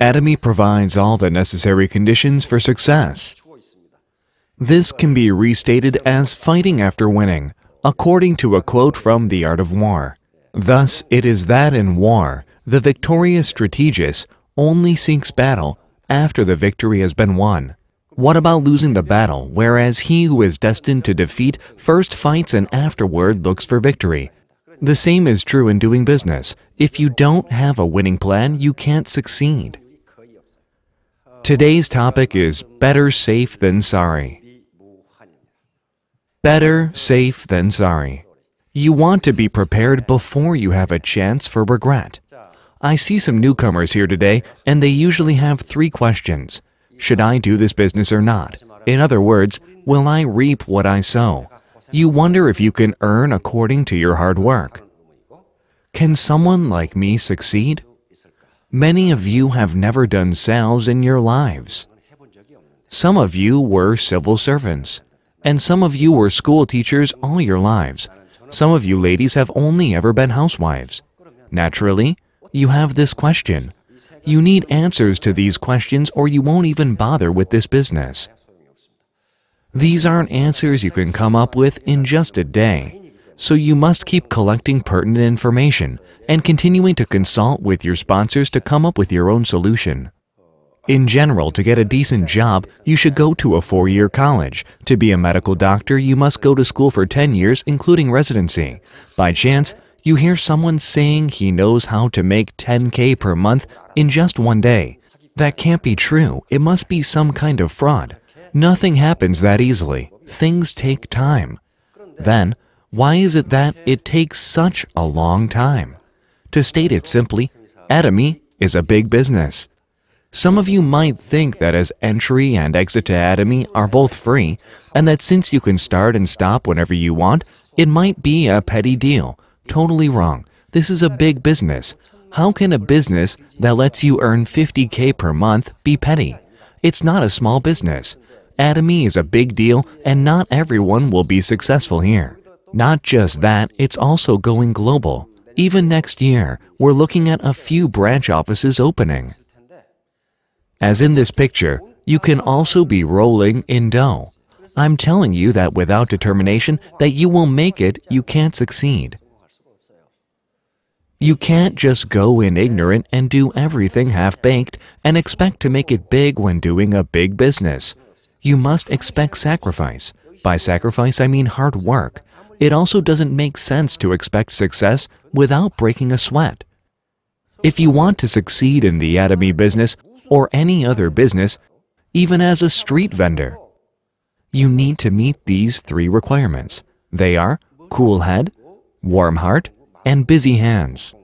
Atomy provides all the necessary conditions for success. This can be restated as fighting after winning, according to a quote from The Art of War. Thus, it is that in war, the victorious strategist only seeks battle after the victory has been won. What about losing the battle, whereas he who is destined to defeat first fights and afterward looks for victory? The same is true in doing business. If you don't have a winning plan, you can't succeed. Today's topic is better safe than sorry. Better safe than sorry. You want to be prepared before you have a chance for regret. I see some newcomers here today, and they usually have 3 questions. Should I do this business or not? In other words, will I reap what I sow? You wonder if you can earn according to your hard work. Can someone like me succeed? Many of you have never done sales in your lives. Some of you were civil servants, and some of you were school teachers all your lives. Some of you ladies have only ever been housewives. Naturally, you have this question. You need answers to these questions or you won't even bother with this business. These aren't answers you can come up with in just a day, so you must keep collecting pertinent information and continuing to consult with your sponsors to come up with your own solution. In general, to get a decent job, you should go to a 4-year college. To be a medical doctor, you must go to school for 10 years, including residency. By chance, you hear someone saying he knows how to make 10K per month in just one day. That can't be true. It must be some kind of fraud. Nothing happens that easily. Things take time. Then, why is it that it takes such a long time? To state it simply, Atomy is a big business. Some of you might think that as entry and exit to Atomy are both free, and that since you can start and stop whenever you want, it might be a petty deal. Totally wrong. This is a big business. How can a business that lets you earn 50K per month be petty? It's not a small business. Atomy is a big deal, and not everyone will be successful here. Not just that, it's also going global. Even next year, we're looking at a few branch offices opening. As in this picture, you can also be rolling in dough. I'm telling you that without determination that you will make it, you can't succeed. You can't just go in ignorant and do everything half-baked and expect to make it big when doing a big business. You must expect sacrifice. By sacrifice, I mean hard work. It also doesn't make sense to expect success without breaking a sweat. If you want to succeed in the Atomy business or any other business, even as a street vendor, you need to meet these 3 requirements. They are cool head, warm heart, and busy hands.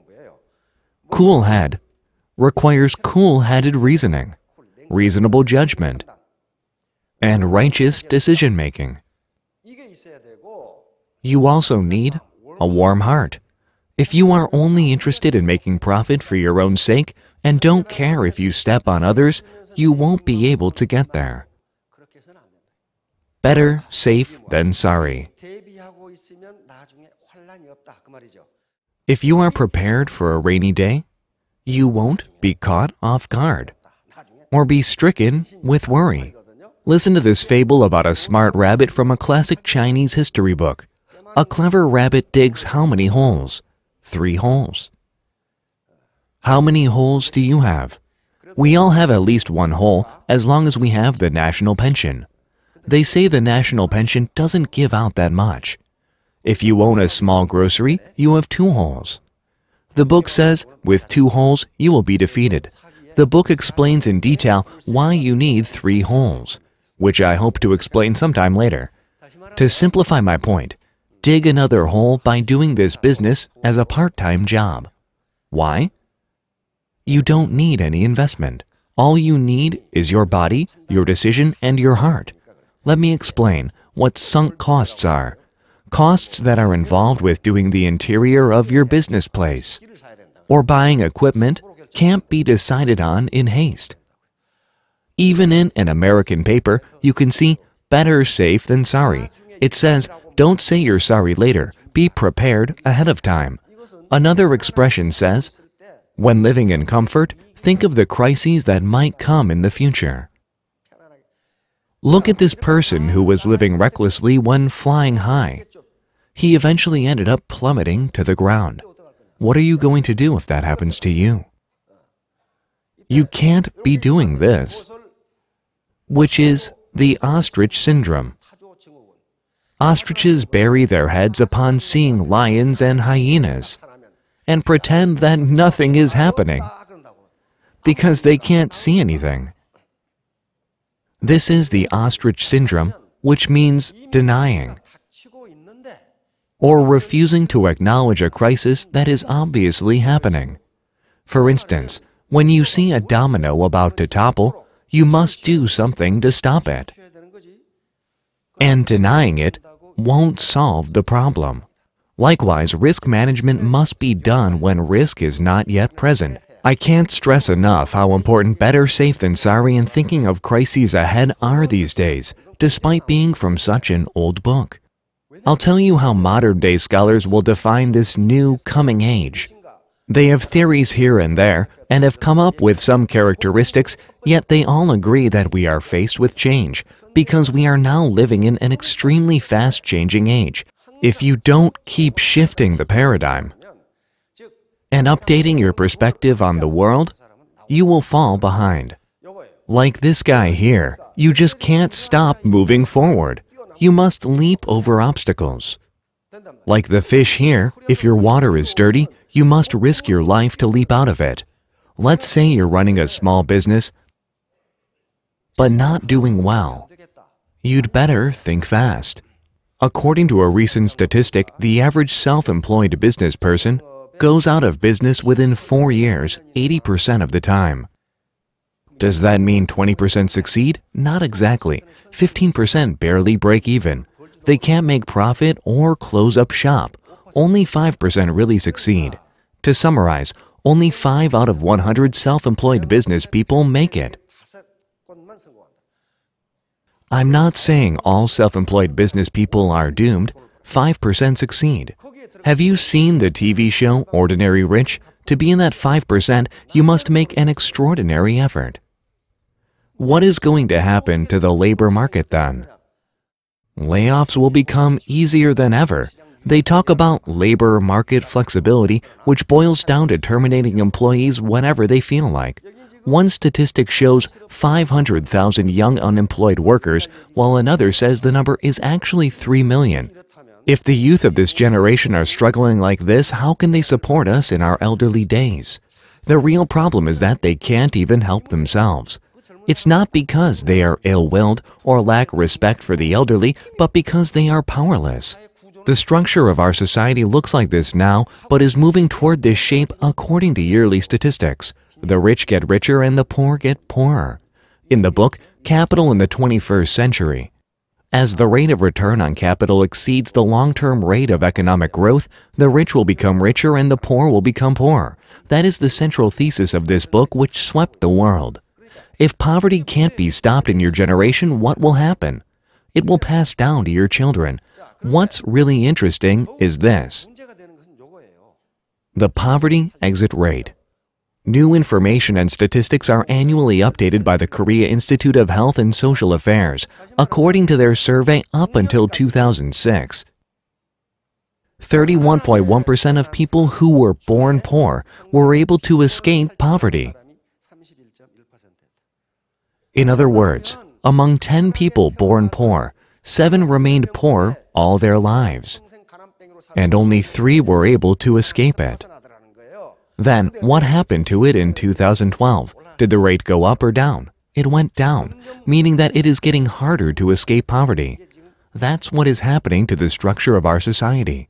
Cool head requires cool-headed reasoning, reasonable judgment, and righteous decision-making. You also need a warm heart. If you are only interested in making profit for your own sake and don't care if you step on others, you won't be able to get there. Better safe than sorry. If you are prepared for a rainy day, you won't be caught off guard or be stricken with worry. Listen to this fable about a smart rabbit from a classic Chinese history book. A clever rabbit digs how many holes? 3 holes. How many holes do you have? We all have at least 1 hole as long as we have the national pension. They say the national pension doesn't give out that much. If you own a small grocery, you have 2 holes. The book says, with 2 holes, you will be defeated. The book explains in detail why you need 3 holes, which I hope to explain sometime later. To simplify my point, dig another hole by doing this business as a part-time job. Why? You don't need any investment. All you need is your body, your decision, and your heart. Let me explain what sunk costs are. Costs that are involved with doing the interior of your business place or buying equipment can't be decided on in haste. Even in an American paper, you can see better safe than sorry. It says, don't say you're sorry later, be prepared ahead of time. Another expression says, when living in comfort, think of the crises that might come in the future. Look at this person who was living recklessly when flying high. He eventually ended up plummeting to the ground. What are you going to do if that happens to you? You can't be doing this, which is the ostrich syndrome. Ostriches bury their heads upon seeing lions and hyenas and pretend that nothing is happening because they can't see anything. This is the ostrich syndrome, which means denying or refusing to acknowledge a crisis that is obviously happening. For instance, when you see a domino about to topple, you must do something to stop it. And denying it won't solve the problem. Likewise, risk management must be done when risk is not yet present. I can't stress enough how important better safe than sorry and thinking of crises ahead are these days, despite being from such an old book. I'll tell you how modern-day scholars will define this new coming age. They have theories here and there, and have come up with some characteristics, yet they all agree that we are faced with change, because we are now living in an extremely fast-changing age. If you don't keep shifting the paradigm and updating your perspective on the world, you will fall behind. Like this guy here, you just can't stop moving forward. You must leap over obstacles. Like the fish here, if your water is dirty, you must risk your life to leap out of it. Let's say you're running a small business, but not doing well. You'd better think fast. According to a recent statistic, the average self-employed business person goes out of business within 4 years, 80% of the time. Does that mean 20% succeed? Not exactly. 15% barely break even. They can't make profit or close up shop. Only 5% really succeed. To summarize, only 5 out of 100 self-employed business people make it. I'm not saying all self-employed business people are doomed. 5% succeed. Have you seen the TV show Ordinary Rich? To be in that 5%, you must make an extraordinary effort. What is going to happen to the labor market then? Layoffs will become easier than ever. They talk about labor market flexibility, which boils down to terminating employees whenever they feel like. One statistic shows 500,000 young unemployed workers, while another says the number is actually 3 million. If the youth of this generation are struggling like this, how can they support us in our elderly days? The real problem is that they can't even help themselves. It's not because they are ill-willed or lack respect for the elderly, but because they are powerless. The structure of our society looks like this now, but is moving toward this shape according to yearly statistics. The rich get richer and the poor get poorer. In the book, Capital in the 21st Century, as the rate of return on capital exceeds the long-term rate of economic growth, the rich will become richer and the poor will become poorer. That is the central thesis of this book, which swept the world. If poverty can't be stopped in your generation, what will happen? It will pass down to your children. What's really interesting is this: the poverty exit rate. New information and statistics are annually updated by the Korea Institute of Health and Social Affairs, according to their survey up until 2006. 31.1% of people who were born poor were able to escape poverty. In other words, among 10 people born poor, 7 remained poor all their lives, and only 3 were able to escape it. Then, what happened to it in 2012? Did the rate go up or down? It went down, meaning that it is getting harder to escape poverty. That's what is happening to the structure of our society.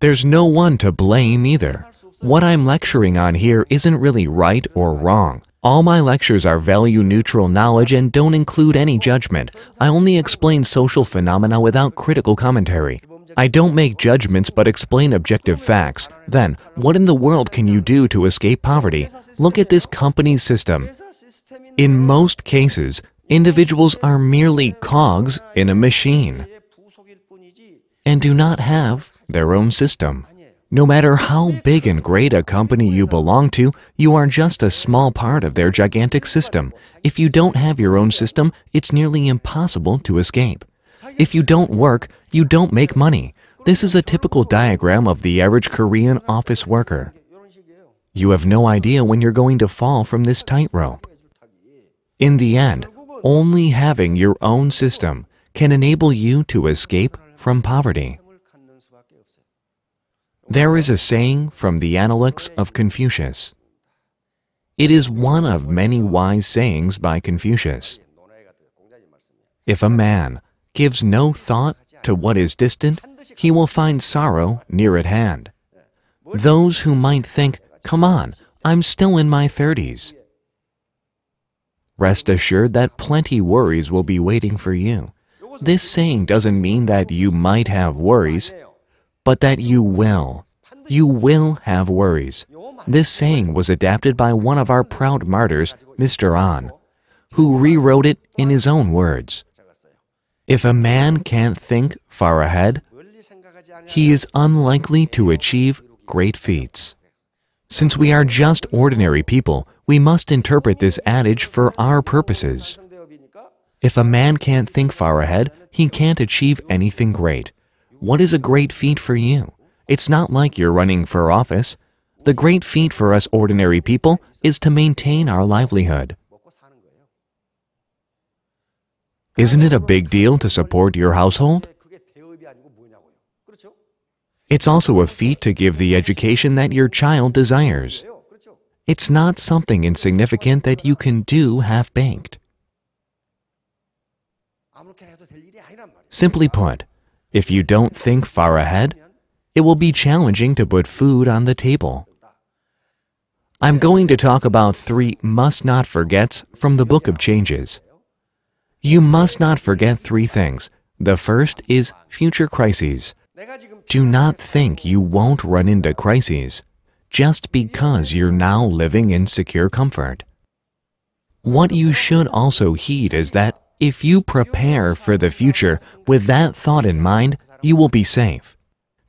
There's no one to blame either. What I'm lecturing on here isn't really right or wrong. All my lectures are value-neutral knowledge and don't include any judgment. I only explain social phenomena without critical commentary. I don't make judgments but explain objective facts. Then, what in the world can you do to escape poverty? Look at this company system. In most cases, individuals are merely cogs in a machine and do not have their own system. No matter how big and great a company you belong to, you are just a small part of their gigantic system. If you don't have your own system, it's nearly impossible to escape. If you don't work, you don't make money. This is a typical diagram of the average Korean office worker. You have no idea when you're going to fall from this tightrope. In the end, only having your own system can enable you to escape from poverty. There is a saying from the Analects of Confucius. It is one of many wise sayings by Confucius. If a man gives no thought to what is distant, he will find sorrow near at hand. Those who might think, "Come on, I'm still in my 30s." Rest assured that plenty worries will be waiting for you. This saying doesn't mean that you might have worries, but that you will. You will have worries. This saying was adapted by one of our proud martyrs, Mr. An, who rewrote it in his own words. If a man can't think far ahead, he is unlikely to achieve great feats. Since we are just ordinary people, we must interpret this adage for our purposes. If a man can't think far ahead, he can't achieve anything great. What is a great feat for you? It's not like you're running for office. The great feat for us ordinary people is to maintain our livelihood. Isn't it a big deal to support your household? It's also a feat to give the education that your child desires. It's not something insignificant that you can do half-baked. Simply put, if you don't think far ahead, it will be challenging to put food on the table. I'm going to talk about 3 must-not-forgets from the Book of Changes. You must not forget 3 things. The first is future crises. Do not think you won't run into crises just because you're now living in secure comfort. What you should also heed is that if you prepare for the future with that thought in mind, you will be safe.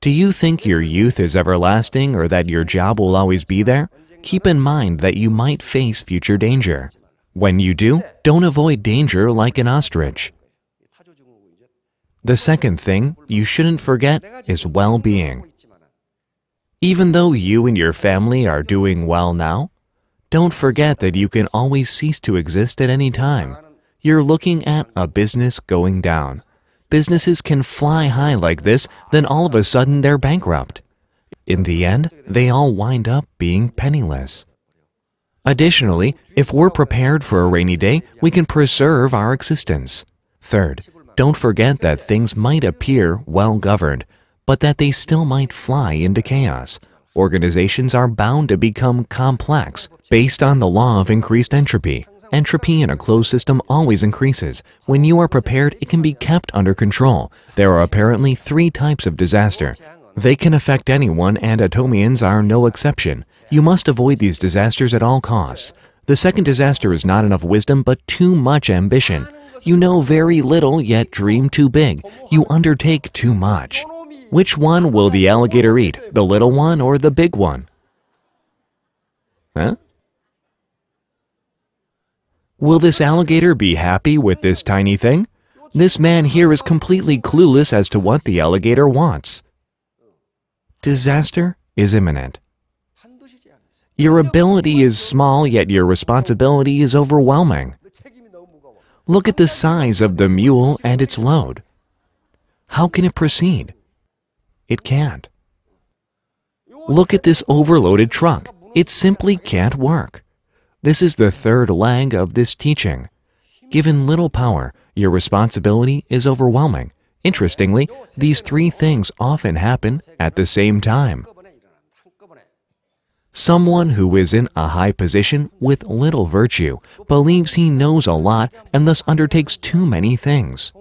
Do you think your youth is everlasting or that your job will always be there? Keep in mind that you might face future danger. When you do, don't avoid danger like an ostrich. The second thing you shouldn't forget is well-being. Even though you and your family are doing well now, don't forget that you can always cease to exist at any time. You're looking at a business going down. Businesses can fly high like this, then all of a sudden they're bankrupt. In the end, they all wind up being penniless. Additionally, if we're prepared for a rainy day, we can preserve our existence. Third, don't forget that things might appear well-governed, but that they still might fly into chaos. Organizations are bound to become complex based on the law of increased entropy. Entropy in a closed system always increases. When you are prepared, it can be kept under control. There are apparently 3 types of disaster. They can affect anyone, and Atomians are no exception. You must avoid these disasters at all costs. The second disaster is not enough wisdom, but too much ambition. You know very little, yet dream too big. You undertake too much. Which one will the alligator eat, the little one or the big one? Huh? Will this alligator be happy with this tiny thing? This man here is completely clueless as to what the alligator wants. Disaster is imminent. Your ability is small, yet your responsibility is overwhelming. Look at the size of the mule and its load. How can it proceed? It can't. Look at this overloaded truck. It simply can't work. This is the third leg of this teaching. Given little power, your responsibility is overwhelming. Interestingly, these 3 things often happen at the same time. Someone who is in a high position with little virtue believes he knows a lot and thus undertakes too many things,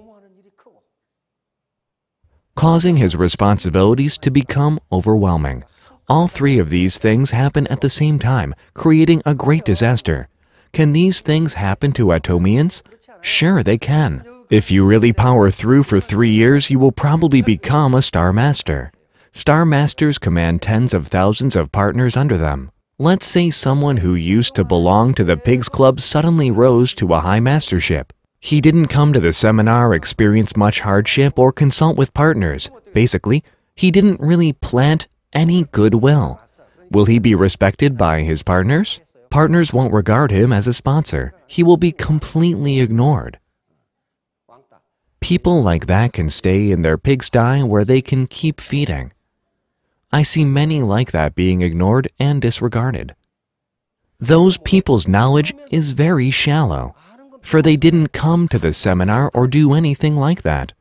causing his responsibilities to become overwhelming. All 3 of these things happen at the same time, creating a great disaster. Can these things happen to Atomians? Sure, they can. If you really power through for 3 years, you will probably become a star master. Star masters command tens of thousands of partners under them. Let's say someone who used to belong to the Pigs Club suddenly rose to a high mastership. He didn't come to the seminar, experience much hardship, or consult with partners. Basically, he didn't really plant any goodwill. Will he be respected by his partners? Partners won't regard him as a sponsor. He will be completely ignored. People like that can stay in their pigsty where they can keep feeding. I see many like that being ignored and disregarded. Those people's knowledge is very shallow, for they didn't come to the seminar or do anything like that.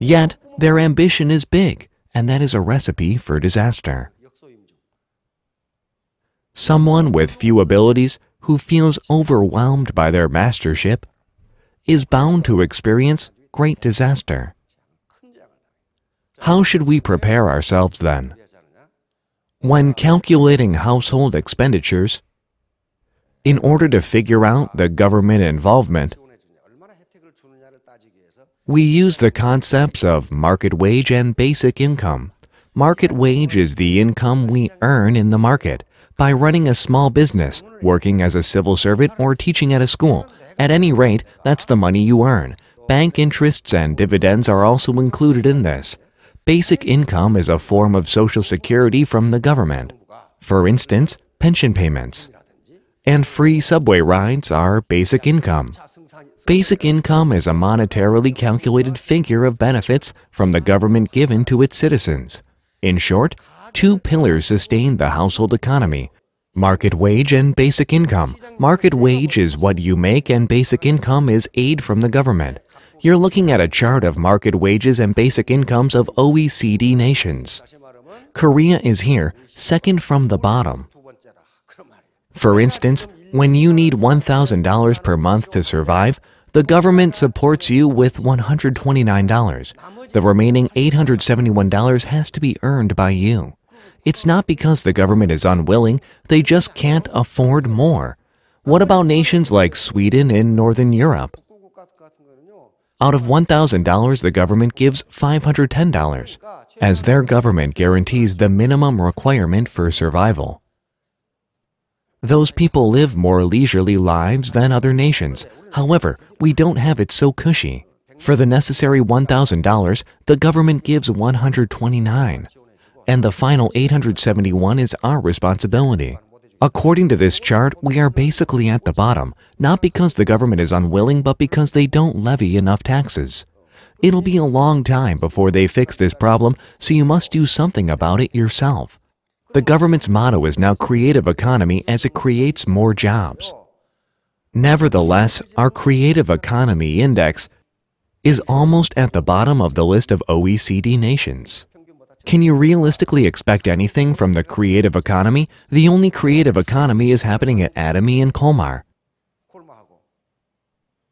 Yet, their ambition is big, and that is a recipe for disaster. Someone with few abilities who feels overwhelmed by their mastership is bound to experience great disaster. How should we prepare ourselves then? When calculating household expenditures, in order to figure out the government involvement, we use the concepts of market wage and basic income. Market wage is the income we earn in the market by running a small business, working as a civil servant, or teaching at a school. At any rate, that's the money you earn. Bank interests and dividends are also included in this. Basic income is a form of social security from the government. For instance, pension payments. And free subway rides are basic income. Basic income is a monetarily calculated figure of benefits from the government given to its citizens. In short, two pillars sustain the household economy: market wage and basic income. Market wage is what you make, and basic income is aid from the government. You're looking at a chart of market wages and basic incomes of OECD nations. Korea is here, second from the bottom. For instance, when you need $1,000 per month to survive, the government supports you with $129. The remaining $871 has to be earned by you. It's not because the government is unwilling, they just can't afford more. What about nations like Sweden in Northern Europe? Out of $1,000, the government gives $510, as their government guarantees the minimum requirement for survival. Those people live more leisurely lives than other nations. However, we don't have it so cushy. For the necessary $1,000, the government gives $129, and the final $871 is our responsibility. According to this chart, we are basically at the bottom, not because the government is unwilling, but because they don't levy enough taxes. It'll be a long time before they fix this problem, so you must do something about it yourself. The government's motto is now creative economy, as it creates more jobs. Nevertheless, our creative economy index is almost at the bottom of the list of OECD nations. Can you realistically expect anything from the creative economy? The only creative economy is happening at Atomy and Colmar.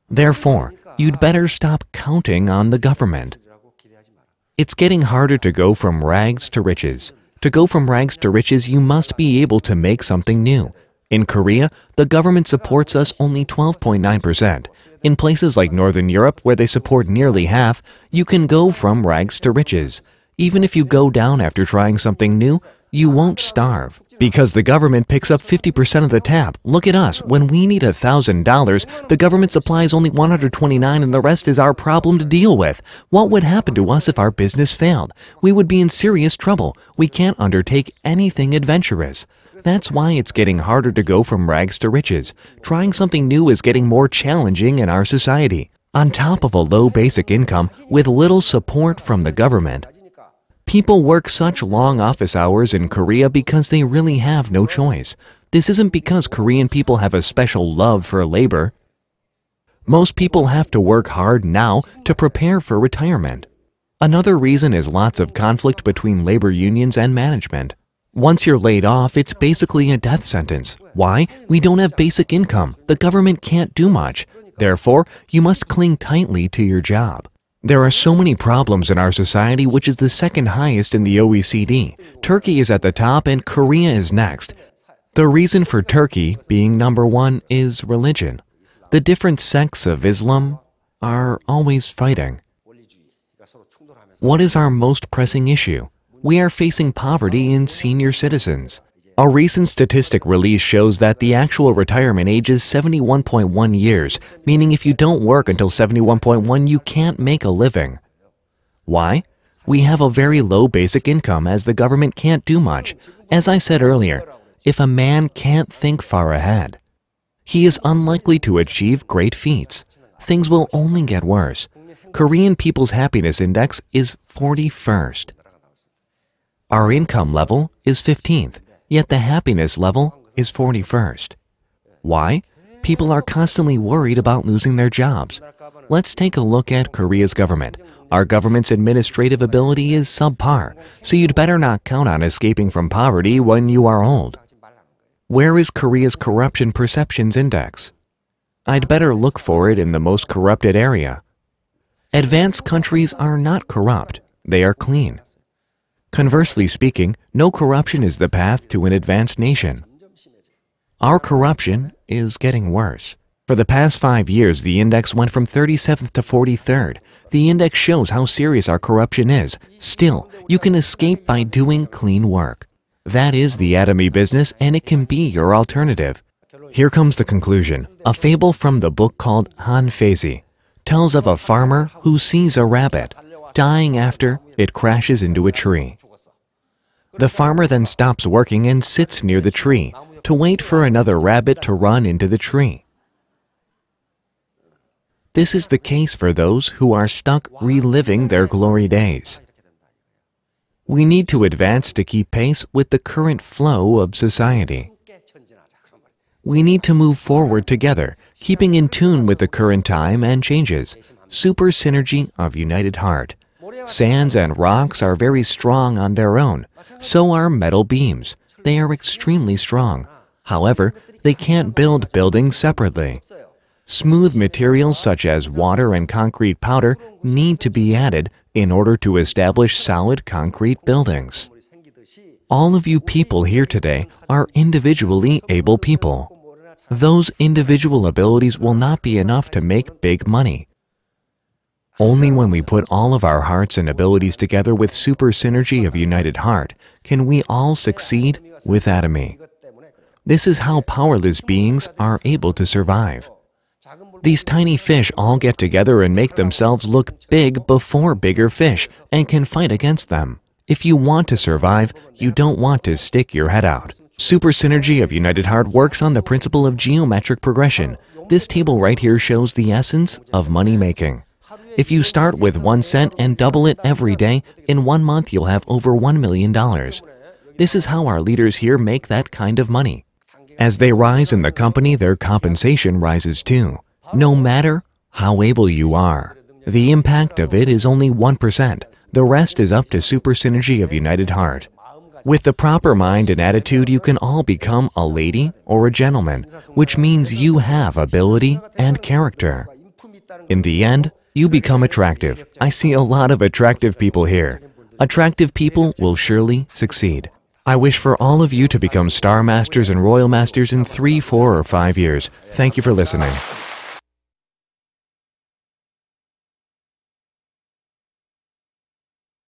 Therefore, you'd better stop counting on the government. It's getting harder to go from rags to riches. To go from rags to riches, you must be able to make something new. In Korea, the government supports us only 12.9%. In places like Northern Europe, where they support nearly half, you can go from rags to riches. Even if you go down after trying something new, you won't starve, because the government picks up 50% of the tab. Look at us. When we need $1,000, the government supplies only $129, and the rest is our problem to deal with. What would happen to us if our business failed? We would be in serious trouble. We can't undertake anything adventurous. That's why it's getting harder to go from rags to riches. Trying something new is getting more challenging in our society. On top of a low basic income with little support from the government, people work such long office hours in Korea because they really have no choice. This isn't because Korean people have a special love for labor. Most people have to work hard now to prepare for retirement. Another reason is lots of conflict between labor unions and management. Once you're laid off, it's basically a death sentence. Why? We don't have basic income. The government can't do much. Therefore, you must cling tightly to your job. There are so many problems in our society, which is the second highest in the OECD. Turkey is at the top and Korea is next. The reason for Turkey being number one is religion. The different sects of Islam are always fighting. What is our most pressing issue? We are facing poverty in senior citizens. A recent statistic release shows that the actual retirement age is 71.1 years, meaning if you don't work until 71.1, you can't make a living. Why? We have a very low basic income as the government can't do much. As I said earlier, if a man can't think far ahead, he is unlikely to achieve great feats. Things will only get worse. Korean people's happiness index is 41st. Our income level is 15th, yet the happiness level is 41st. Why? People are constantly worried about losing their jobs. Let's take a look at Korea's government. Our government's administrative ability is subpar, so you'd better not count on escaping from poverty when you are old. Where is Korea's corruption perceptions index? I'd better look for it in the most corrupted area. Advanced countries are not corrupt, they are clean. Conversely speaking, no corruption is the path to an advanced nation. Our corruption is getting worse. For the past 5 years, the index went from 37th to 43rd. The index shows how serious our corruption is. Still, you can escape by doing clean work. That is the Atomy business, and it can be your alternative. Here comes the conclusion. A fable from the book called Han Fezi tells of a farmer who sees a rabbit dying after it crashes into a tree. The farmer then stops working and sits near the tree to wait for another rabbit to run into the tree. This is the case for those who are stuck reliving their glory days. We need to advance to keep pace with the current flow of society. We need to move forward together, keeping in tune with the current time and changes. Super synergy of united heart. Sands and rocks are very strong on their own. So are metal beams. They are extremely strong. However, they can't build buildings separately. Smooth materials such as water and concrete powder need to be added in order to establish solid concrete buildings. All of you people here today are individually able people. Those individual abilities will not be enough to make big money. Only when we put all of our hearts and abilities together with super synergy of united heart can we all succeed with Atomy. This is how powerless beings are able to survive. These tiny fish all get together and make themselves look big before bigger fish and can fight against them. If you want to survive, you don't want to stick your head out. Super synergy of united heart works on the principle of geometric progression. This table right here shows the essence of money making. If you start with 1 cent and double it every day, in 1 month you'll have over $1 million. This is how our leaders here make that kind of money. As they rise in the company, their compensation rises too. No matter how able you are, the impact of it is only 1%. The rest is up to super synergy of united heart. With the proper mind and attitude, you can all become a lady or a gentleman, which means you have ability and character. In the end, you become attractive. I see a lot of attractive people here. Attractive people will surely succeed. I wish for all of you to become Star Masters and Royal Masters in 3, 4, or 5 years. Thank you for listening.